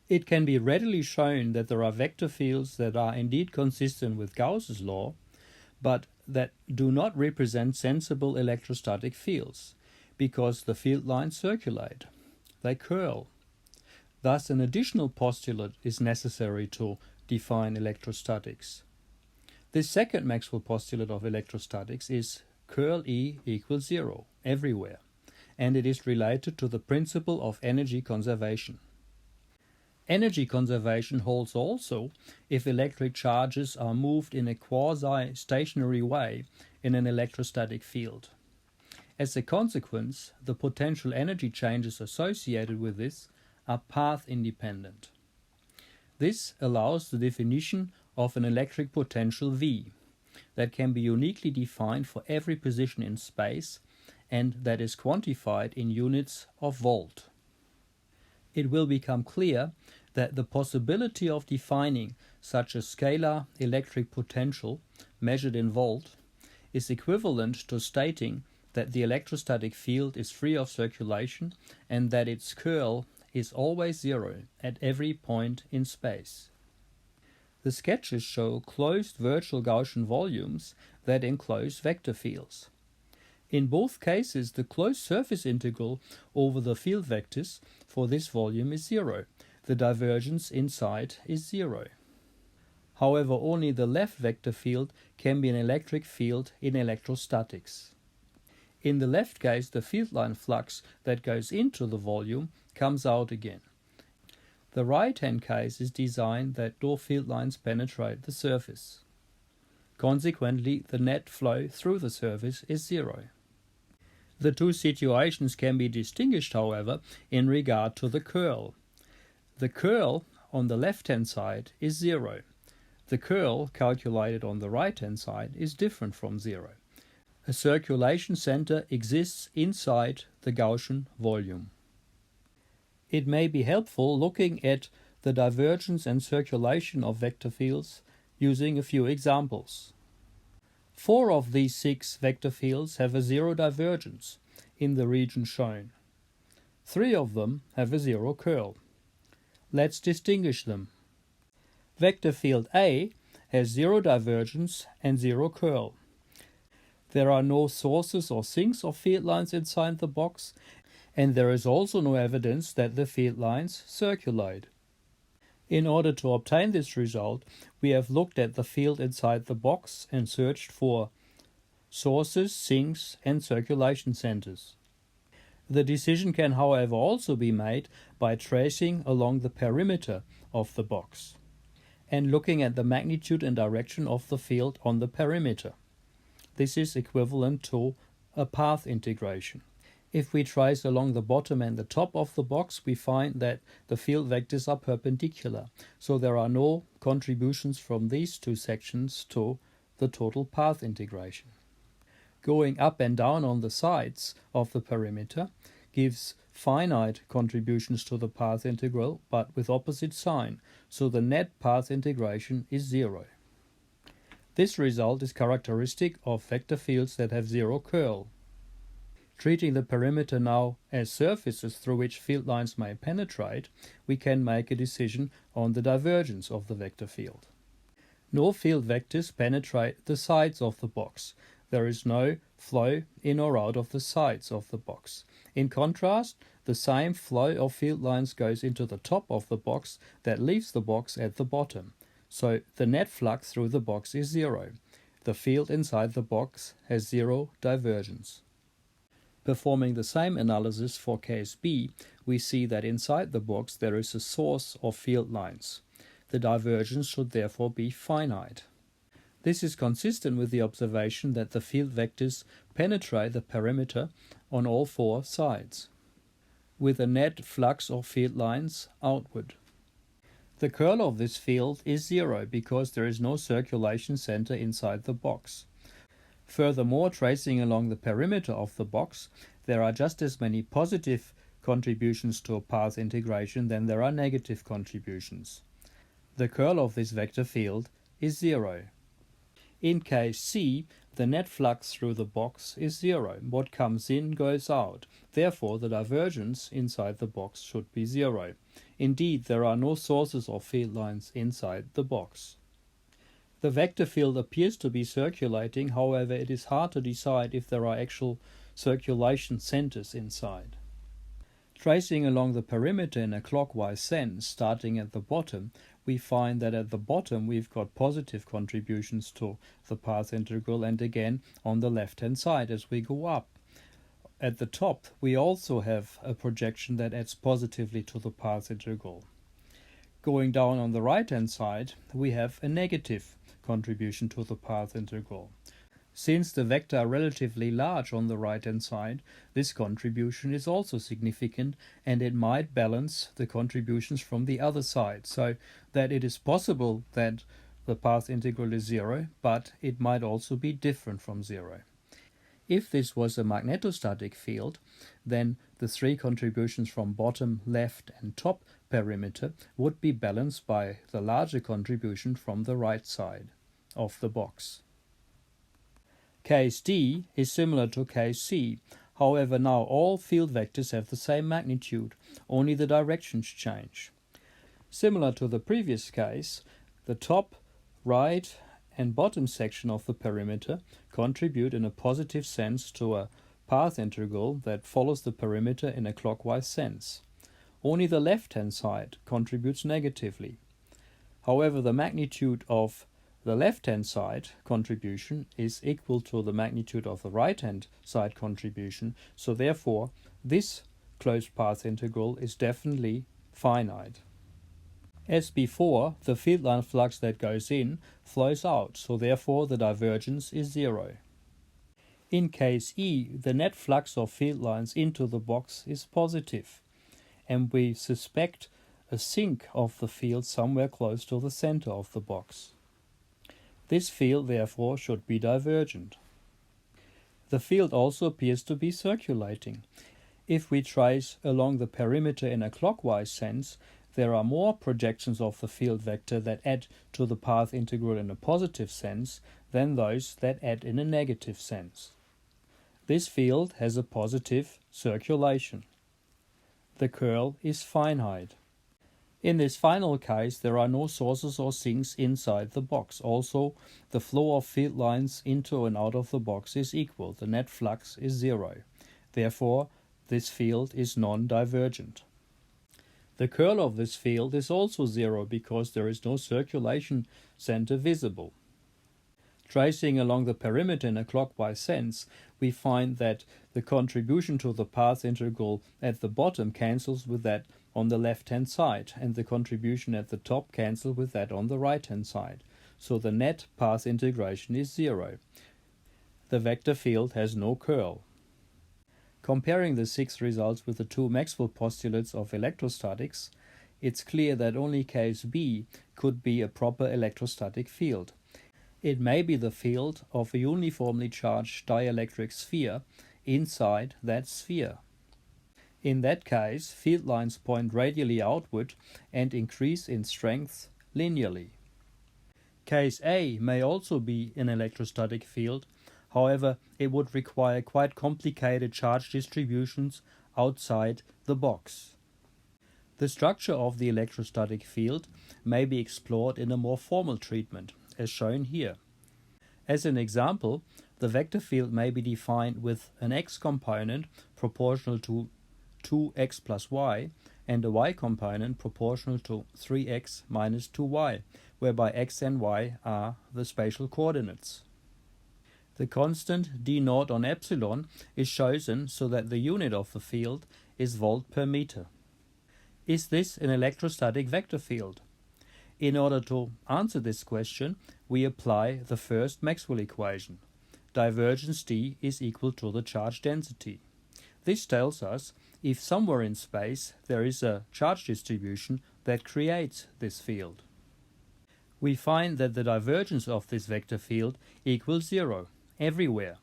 It can be readily shown that there are vector fields that are indeed consistent with Gauss's law, but that do not represent sensible electrostatic fields, because the field lines circulate. They curl. Thus, an additional postulate is necessary to define electrostatics. This second Maxwell postulate of electrostatics is curl E equals zero everywhere, and it is related to the principle of energy conservation. Energy conservation holds also if electric charges are moved in a quasi-stationary way in an electrostatic field. As a consequence, the potential energy changes associated with this are path-independent. This allows the definition of an electric potential V that can be uniquely defined for every position in space and that is quantified in units of volt. It will become clear that the possibility of defining such a scalar electric potential measured in volt is equivalent to stating that the electrostatic field is free of circulation and that its curl is always zero at every point in space. The sketches show closed virtual Gaussian volumes that enclose vector fields. In both cases, the closed surface integral over the field vectors for this volume is zero. The divergence inside is zero. However, only the left vector field can be an electric field in electrostatics. In the left case, the field line flux that goes into the volume comes out again. The right-hand case is designed that no field lines penetrate the surface. Consequently, the net flow through the surface is zero. The two situations can be distinguished, however, in regard to the curl. The curl on the left-hand side is zero. The curl calculated on the right-hand side is different from zero. A circulation center exists inside the Gaussian volume. It may be helpful looking at the divergence and circulation of vector fields using a few examples. 4 of these 6 vector fields have a zero divergence in the region shown. 3 of them have a zero curl. Let's distinguish them. Vector field A has zero divergence and zero curl. There are no sources or sinks of field lines inside the box, and there is also no evidence that the field lines circulate. In order to obtain this result, we have looked at the field inside the box and searched for sources, sinks, and circulation centers. The decision can, however, also be made by tracing along the perimeter of the box and looking at the magnitude and direction of the field on the perimeter. This is equivalent to a path integration. If we trace along the bottom and the top of the box, we find that the field vectors are perpendicular, so there are no contributions from these two sections to the total path integration. Going up and down on the sides of the perimeter gives finite contributions to the path integral, but with opposite sign, so the net path integration is zero. This result is characteristic of vector fields that have zero curl. Treating the perimeter now as surfaces through which field lines may penetrate, we can make a decision on the divergence of the vector field. No field vectors penetrate the sides of the box. There is no flow in or out of the sides of the box. In contrast, the same flow of field lines goes into the top of the box that leaves the box at the bottom. So the net flux through the box is zero. The field inside the box has zero divergence. Performing the same analysis for case B, we see that inside the box there is a source of field lines. The divergence should therefore be finite. This is consistent with the observation that the field vectors penetrate the perimeter on all 4 sides, with a net flux of field lines outward. The curl of this field is zero because there is no circulation center inside the box. Furthermore, tracing along the perimeter of the box, there are just as many positive contributions to a path integration than there are negative contributions. The curl of this vector field is zero. In case C, the net flux through the box is zero. What comes in goes out. Therefore, the divergence inside the box should be zero. Indeed, there are no sources of field lines inside the box. The vector field appears to be circulating, however, it is hard to decide if there are actual circulation centers inside. Tracing along the perimeter in a clockwise sense, starting at the bottom, we find that at the bottom we've got positive contributions to the path integral, and again on the left-hand side as we go up. At the top we also have a projection that adds positively to the path integral. Going down on the right-hand side we have a negative contribution to the path integral. Since the vector are relatively large on the right-hand side, this contribution is also significant, and it might balance the contributions from the other side, so that it is possible that the path integral is zero, but it might also be different from zero. If this was a magnetostatic field, then the three contributions from bottom, left and top perimeter would be balanced by the larger contribution from the right side of the box. Case D is similar to case C. However, now all field vectors have the same magnitude, only the directions change. Similar to the previous case, the top, right and bottom section of the perimeter contribute in a positive sense to a path integral that follows the perimeter in a clockwise sense. Only the left-hand side contributes negatively. However, the magnitude of the left-hand side contribution is equal to the magnitude of the right-hand side contribution, so therefore this closed path integral is definitely finite. As before, the field line flux that goes in flows out, so therefore the divergence is zero. In case E, the net flux of field lines into the box is positive, and we suspect a sink of the field somewhere close to the center of the box. This field therefore should be divergent. The field also appears to be circulating. If we trace along the perimeter in a clockwise sense, there are more projections of the field vector that add to the path integral in a positive sense than those that add in a negative sense. This field has a positive circulation. The curl is finite. In this final case, there are no sources or sinks inside the box. Also, the flow of field lines into and out of the box is equal. The net flux is zero. Therefore, this field is non-divergent. The curl of this field is also zero because there is no circulation center visible. Tracing along the perimeter in a clockwise sense, we find that the contribution to the path integral at the bottom cancels with that on the left-hand side, and the contribution at the top cancels with that on the right-hand side. So the net path integration is zero. The vector field has no curl. Comparing the 6 results with the 2 Maxwell postulates of electrostatics, it's clear that only case B could be a proper electrostatic field. It may be the field of a uniformly charged dielectric sphere inside that sphere. In that case, field lines point radially outward and increase in strength linearly. Case A may also be an electrostatic field, however, it would require quite complicated charge distributions outside the box. The structure of the electrostatic field may be explored in a more formal treatment, as shown here. As an example, the vector field may be defined with an x component proportional to 2x plus y and a y component proportional to 3x minus 2y, whereby x and y are the spatial coordinates. The constant d naught on epsilon is chosen so that the unit of the field is volt per meter. Is this an electrostatic vector field? In order to answer this question, we apply the first Maxwell equation. Divergence D is equal to the charge density. This tells us if somewhere in space there is a charge distribution that creates this field. We find that the divergence of this vector field equals zero everywhere.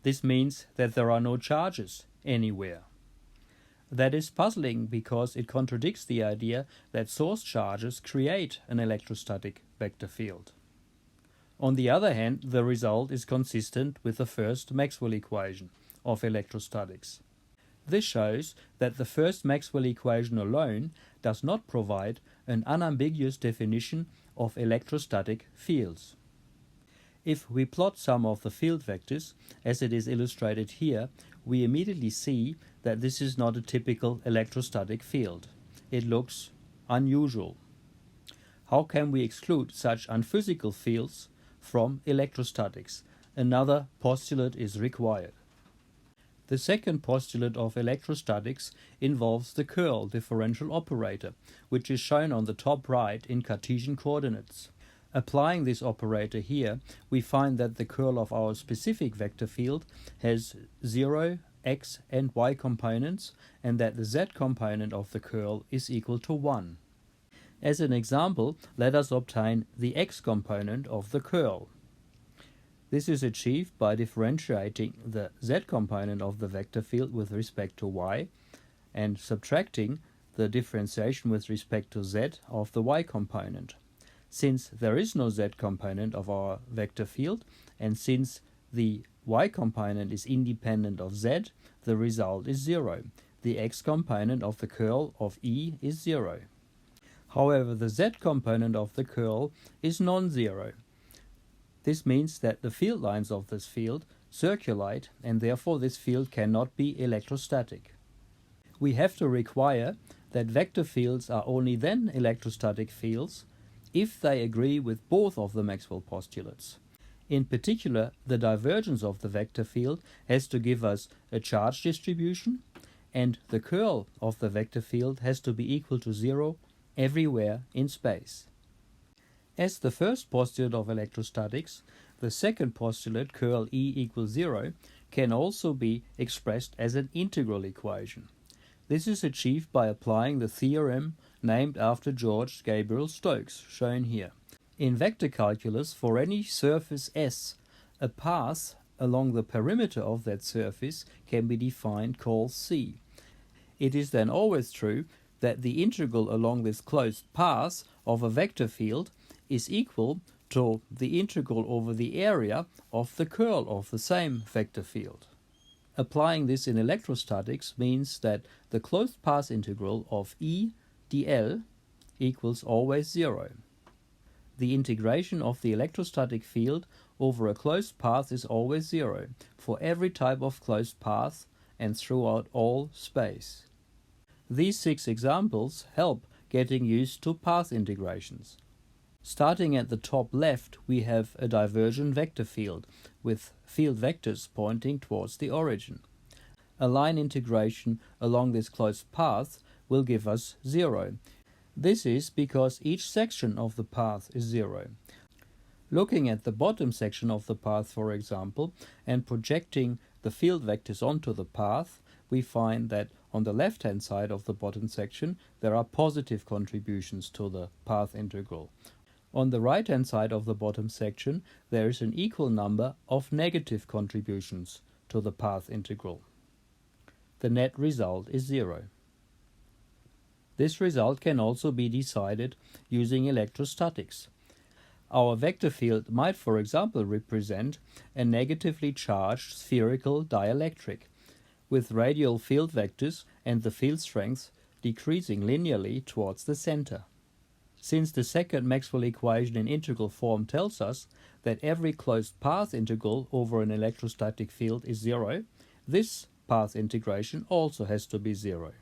This means that there are no charges anywhere. That is puzzling because it contradicts the idea that source charges create an electrostatic vector field. On the other hand, the result is consistent with the first Maxwell equation of electrostatics. This shows that the first Maxwell equation alone does not provide an unambiguous definition of electrostatic fields. If we plot some of the field vectors, as it is illustrated here, we immediately see that this is not a typical electrostatic field. It looks unusual. How can we exclude such unphysical fields from electrostatics? Another postulate is required. The second postulate of electrostatics involves the curl differential operator, which is shown on the top right in Cartesian coordinates. Applying this operator here, we find that the curl of our specific vector field has 0, x and y components, and that the z component of the curl is equal to 1. As an example, let us obtain the x component of the curl. This is achieved by differentiating the z component of the vector field with respect to y and subtracting the differentiation with respect to z of the y component. Since there is no z component of our vector field, and since the y component is independent of z, the result is 0. The x component of the curl of E is 0. However, the z component of the curl is non-zero. This means that the field lines of this field circulate, and therefore this field cannot be electrostatic. We have to require that vector fields are only then electrostatic fields if they agree with both of the Maxwell postulates. In particular, the divergence of the vector field has to give us a charge distribution, and the curl of the vector field has to be equal to 0 everywhere in space. As the first postulate of electrostatics, the second postulate, curl E equals 0, can also be expressed as an integral equation. This is achieved by applying the theorem named after George Gabriel Stokes, shown here. In vector calculus, for any surface S, a path along the perimeter of that surface can be defined called C. It is then always true that the integral along this closed path of a vector field is equal to the integral over the area of the curl of the same vector field. Applying this in electrostatics means that the closed path integral of E dl equals always 0. The integration of the electrostatic field over a closed path is always 0 for every type of closed path and throughout all space. These 6 examples help getting used to path integrations. Starting at the top left, we have a divergent vector field with field vectors pointing towards the origin. A line integration along this closed path will give us 0. This is because each section of the path is 0. Looking at the bottom section of the path, for example, and projecting the field vectors onto the path, we find that on the left-hand side of the bottom section there are positive contributions to the path integral. On the right-hand side of the bottom section there is an equal number of negative contributions to the path integral. The net result is 0. This result can also be decided using electrostatics. Our vector field might, for example, represent a negatively charged spherical dielectric, with radial field vectors and the field strength decreasing linearly towards the center. Since the second Maxwell equation in integral form tells us that every closed path integral over an electrostatic field is 0, this path integration also has to be 0.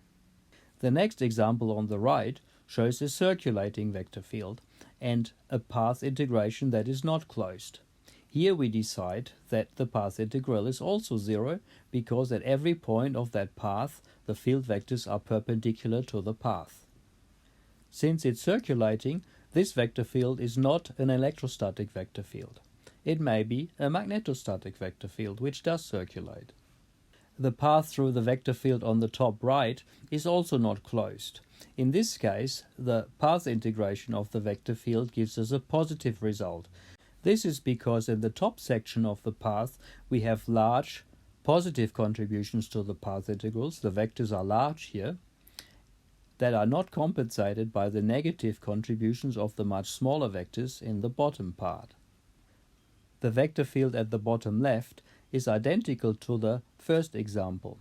The next example on the right shows a circulating vector field and a path integration that is not closed. Here we decide that the path integral is also 0 because at every point of that path the field vectors are perpendicular to the path. Since it's circulating, this vector field is not an electrostatic vector field. It may be a magnetostatic vector field which does circulate. The path through the vector field on the top right is also not closed. In this case, the path integration of the vector field gives us a positive result. This is because in the top section of the path we have large positive contributions to the path integrals, the vectors are large here, that are not compensated by the negative contributions of the much smaller vectors in the bottom part. The vector field at the bottom left is identical to the first example,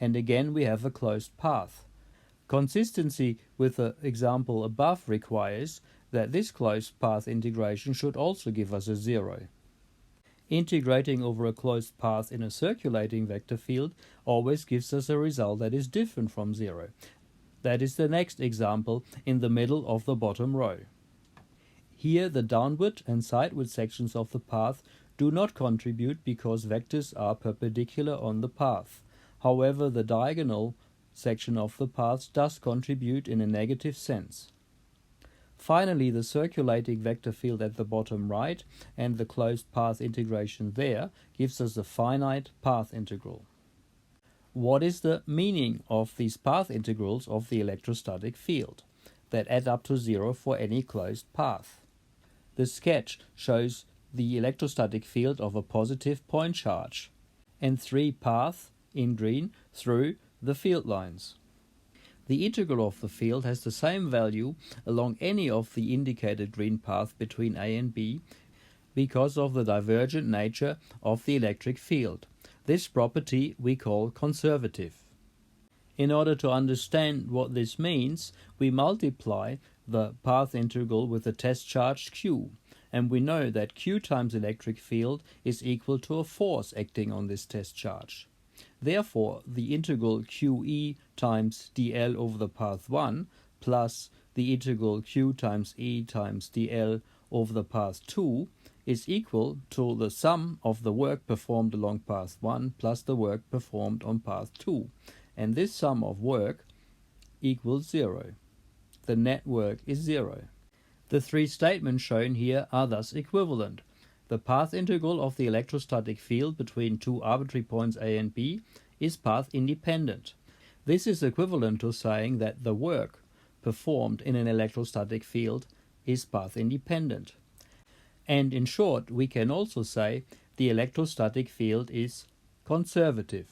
and again we have a closed path. Consistency with the example above requires that this closed path integration should also give us a zero. Integrating over a closed path in a circulating vector field always gives us a result that is different from zero. That is the next example in the middle of the bottom row. Here the downward and sideward sections of the path do not contribute because vectors are perpendicular on the path. However, the diagonal section of the path does contribute in a negative sense. Finally, the circulating vector field at the bottom right and the closed path integration there gives us a finite path integral. What is the meaning of these path integrals of the electrostatic field that add up to zero for any closed path? The sketch shows the electrostatic field of a positive point charge and three paths in green through the field lines. The integral of the field has the same value along any of the indicated green path between A and B because of the divergent nature of the electric field. This property we call conservative. In order to understand what this means, we multiply the path integral with the test charge Q, and we know that Q times electric field is equal to a force acting on this test charge. Therefore, the integral QE times dl over the path 1 plus the integral Q times E times dl over the path 2 is equal to the sum of the work performed along path 1 plus the work performed on path 2. And this sum of work equals 0. The net work is 0. The three statements shown here are thus equivalent. The path integral of the electrostatic field between two arbitrary points A and B is path independent. This is equivalent to saying that the work performed in an electrostatic field is path independent. And in short, we can also say the electrostatic field is conservative.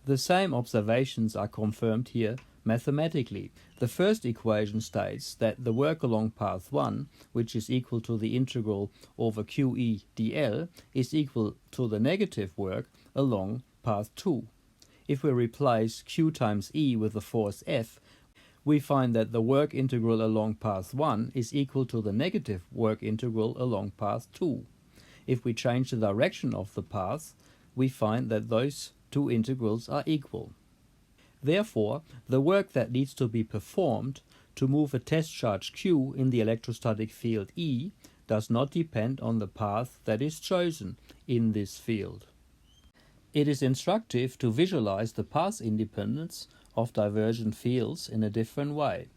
The same observations are confirmed here mathematically. The first equation states that the work along path 1, which is equal to the integral over QE dl, is equal to the negative work along path 2. If we replace Q times E with the force F, we find that the work integral along path 1 is equal to the negative work integral along path 2. If we change the direction of the path, we find that those two integrals are equal. Therefore, the work that needs to be performed to move a test charge Q in the electrostatic field E does not depend on the path that is chosen in this field. It is instructive to visualize the path independence of divergent fields in a different way.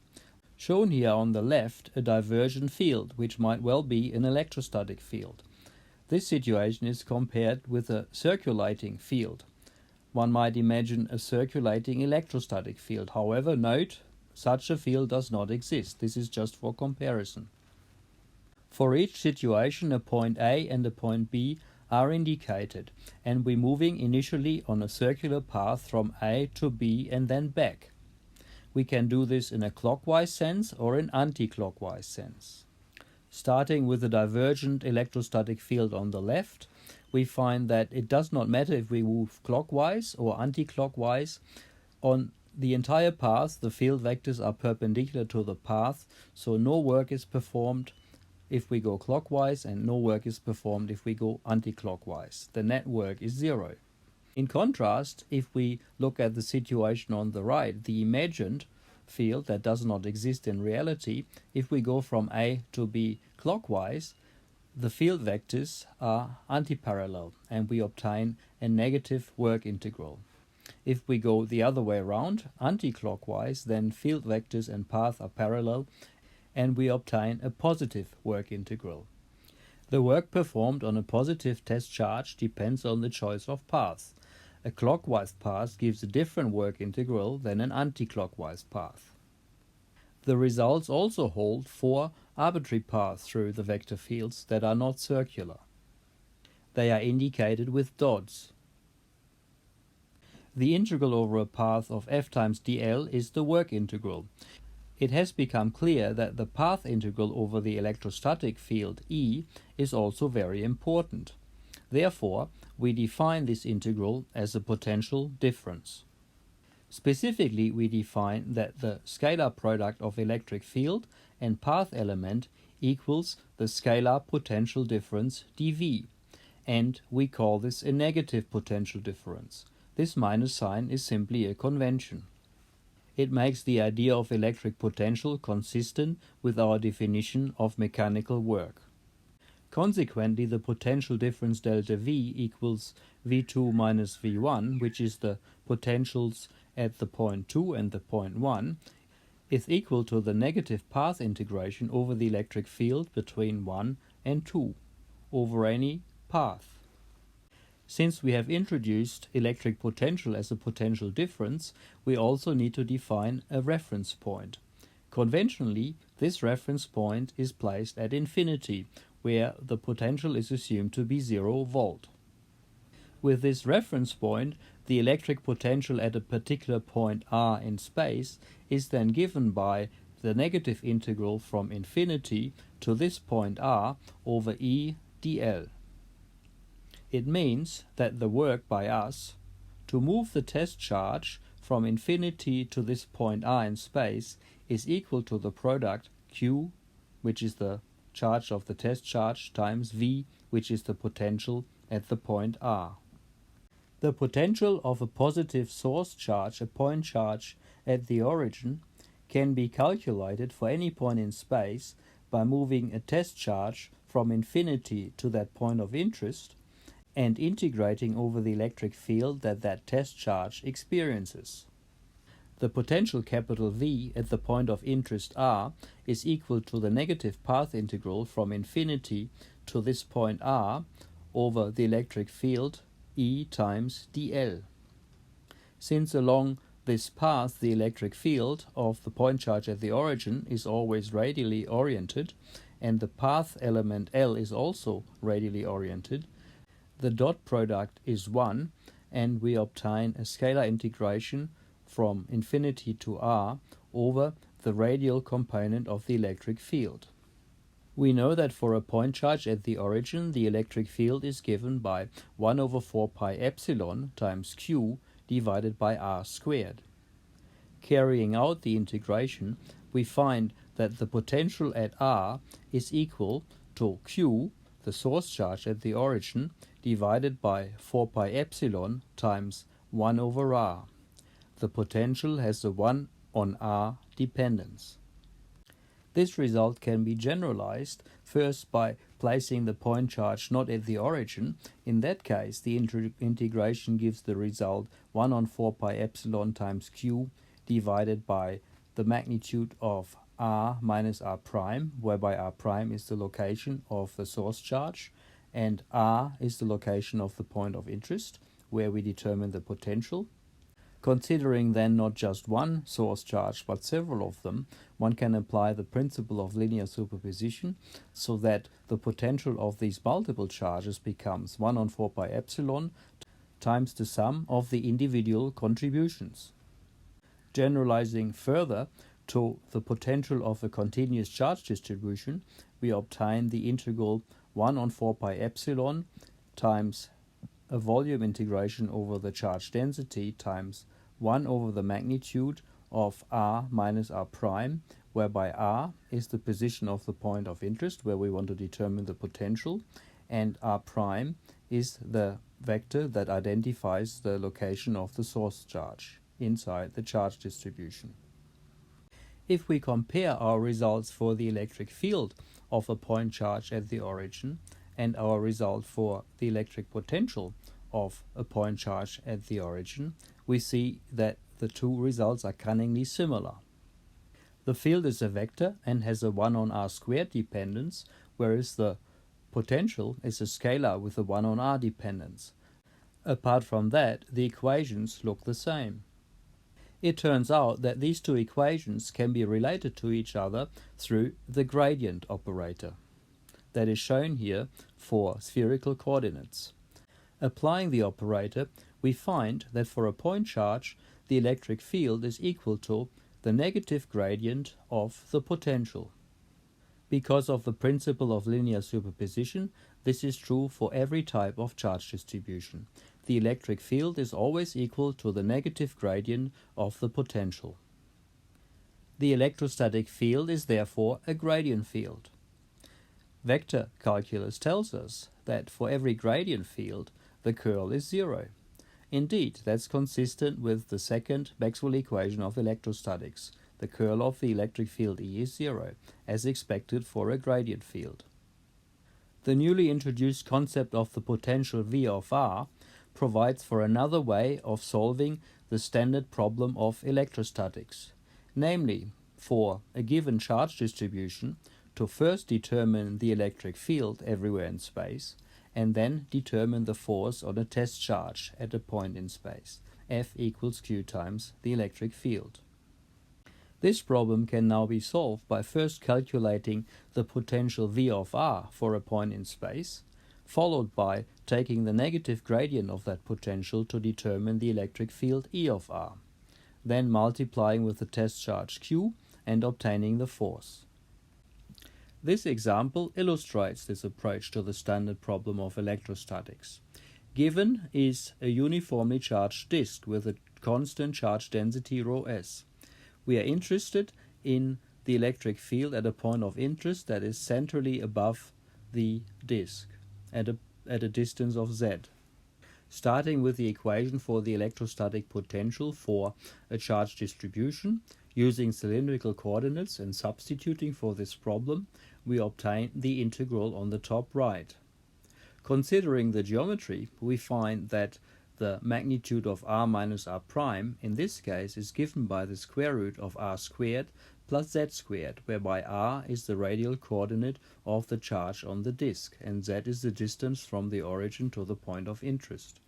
Shown here on the left, a divergent field, which might well be an electrostatic field. This situation is compared with a circulating field. One might imagine a circulating electrostatic field. However, note, such a field does not exist. This is just for comparison. For each situation, a point A and a point B are indicated, and we're moving initially on a circular path from A to B and then back. We can do this in a clockwise sense or an anti-clockwise sense. Starting with the divergent electrostatic field on the left, we find that it does not matter if we move clockwise or anti-clockwise. On the entire path, the field vectors are perpendicular to the path, so no work is performed if we go clockwise and no work is performed if we go anti-clockwise. The net work is 0. In contrast, if we look at the situation on the right, the imagined field that does not exist in reality, if we go from A to B clockwise, the field vectors are antiparallel and we obtain a negative work integral. If we go the other way around, anti-clockwise, then field vectors and path are parallel and we obtain a positive work integral. The work performed on a positive test charge depends on the choice of path. A clockwise path gives a different work integral than an anti-clockwise path. The results also hold for arbitrary paths through the vector fields that are not circular. They are indicated with dots. The integral over a path of f times dl is the work integral. It has become clear that the path integral over the electrostatic field E is also very important. Therefore, we define this integral as a potential difference. Specifically, we define that the scalar product of electric field and path element equals the scalar potential difference dV, and we call this a negative potential difference. This minus sign is simply a convention. It makes the idea of electric potential consistent with our definition of mechanical work. Consequently, the potential difference delta V equals V2 minus V1, which is the potentials at the point 2 and the point 1, is equal to the negative path integration over the electric field between 1 and 2 over any path. Since we have introduced electric potential as a potential difference, we also need to define a reference point. Conventionally, this reference point is placed at infinity, where the potential is assumed to be 0 volt. With this reference point, the electric potential at a particular point r in space is then given by the negative integral from infinity to this point r over E dl. It means that the work by us to move the test charge from infinity to this point r in space is equal to the product Q, which is the charge of the test charge, times V, which is the potential at the point r. The potential of a positive source charge, a point charge at the origin, can be calculated for any point in space by moving a test charge from infinity to that point of interest and integrating over the electric field that that test charge experiences. The potential capital V at the point of interest r is equal to the negative path integral from infinity to this point r over the electric field E times dl. Since along this path the electric field of the point charge at the origin is always radially oriented, and the path element L is also radially oriented, the dot product is 1, and we obtain a scalar integration from infinity to r over the radial component of the electric field. We know that for a point charge at the origin, the electric field is given by 1 over 4 pi epsilon times q divided by r squared. Carrying out the integration, we find that the potential at r is equal to q, the source charge at the origin, divided by 4 pi epsilon times 1 over r. The potential has a 1 on r dependence. This result can be generalized first by placing the point charge not at the origin. In that case, the integration gives the result 1 on 4 pi epsilon times q divided by the magnitude of r minus r prime, whereby r prime is the location of the source charge and r is the location of the point of interest, where we determine the potential. Considering then not just one source charge but several of them, one can apply the principle of linear superposition so that the potential of these multiple charges becomes 1 on 4 pi epsilon times the sum of the individual contributions. Generalizing further to the potential of a continuous charge distribution, we obtain the integral 1 on 4 pi epsilon times a volume integration over the charge density times 1 over the magnitude of r minus r prime, whereby r is the position of the point of interest where we want to determine the potential, and r prime is the vector that identifies the location of the source charge inside the charge distribution. If we compare our results for the electric field of a point charge at the origin and our result for the electric potential of a point charge at the origin, we see that the two results are cunningly similar. The field is a vector and has a 1 on r squared dependence, whereas the potential is a scalar with a 1 on r dependence. Apart from that, the equations look the same. It turns out that these two equations can be related to each other through the gradient operator that is shown here for spherical coordinates. Applying the operator, we find that for a point charge, the electric field is equal to the negative gradient of the potential. Because of the principle of linear superposition, this is true for every type of charge distribution. The electric field is always equal to the negative gradient of the potential. The electrostatic field is therefore a gradient field. Vector calculus tells us that for every gradient field, the curl is zero. Indeed, that's consistent with the second Maxwell equation of electrostatics. The curl of the electric field E is zero, as expected for a gradient field. The newly introduced concept of the potential V of R provides for another way of solving the standard problem of electrostatics, namely, for a given charge distribution, to first determine the electric field everywhere in space, and then determine the force on a test charge at a point in space, F equals Q times the electric field. This problem can now be solved by first calculating the potential V of R for a point in space, followed by taking the negative gradient of that potential to determine the electric field E of R, then multiplying with the test charge Q and obtaining the force. This example illustrates this approach to the standard problem of electrostatics. Given is a uniformly charged disk with a constant charge density ρs. We are interested in the electric field at a point of interest that is centrally above the disk at a distance of z. Starting with the equation for the electrostatic potential for a charge distribution, using cylindrical coordinates and substituting for this problem, we obtain the integral on the top right. Considering the geometry, we find that the magnitude of r minus r prime in this case is given by the square root of r squared plus z squared, whereby r is the radial coordinate of the charge on the disk and z is the distance from the origin to the point of interest.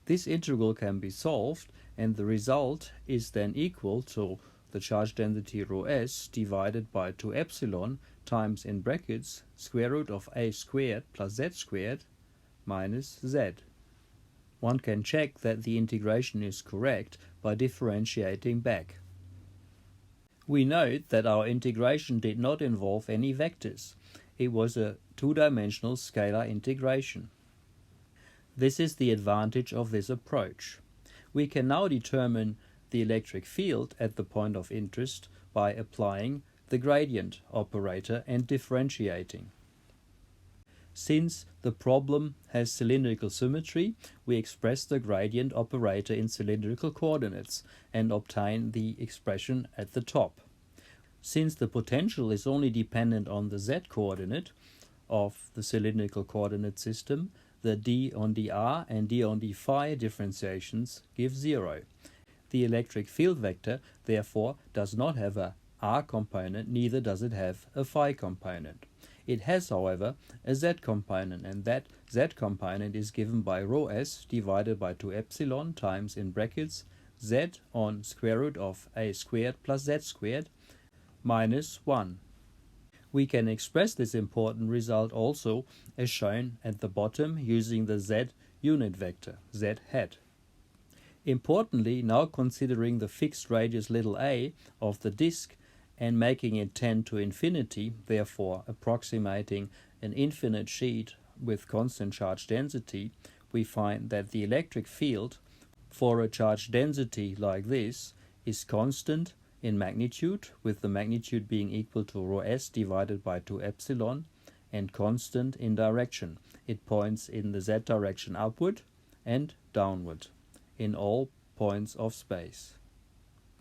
This integral can be solved, and the result is then equal to the charge density ρs divided by 2 epsilon times in brackets square root of a squared plus z squared minus z. One can check that the integration is correct by differentiating back. We note that our integration did not involve any vectors. It was a two-dimensional scalar integration. This is the advantage of this approach. We can now determine the electric field at the point of interest by applying the gradient operator and differentiating. Since the problem has cylindrical symmetry, we express the gradient operator in cylindrical coordinates and obtain the expression at the top. Since the potential is only dependent on the z-coordinate of the cylindrical coordinate system, the d on dr and d on d phi differentiations give 0. The electric field vector, therefore, does not have a r component, neither does it have a phi component. It has, however, a z component, and that z component is given by ρs divided by 2 epsilon times in brackets z on square root of a squared plus z squared minus 1. We can express this important result also as shown at the bottom using the z unit vector, z hat. Importantly, now considering the fixed radius a of the disk and making it tend to infinity, therefore approximating an infinite sheet with constant charge density, we find that the electric field for a charge density like this is constant in magnitude, with the magnitude being equal to ρs divided by 2 epsilon, and constant in direction. It points in the z direction upward and downward in all points of space.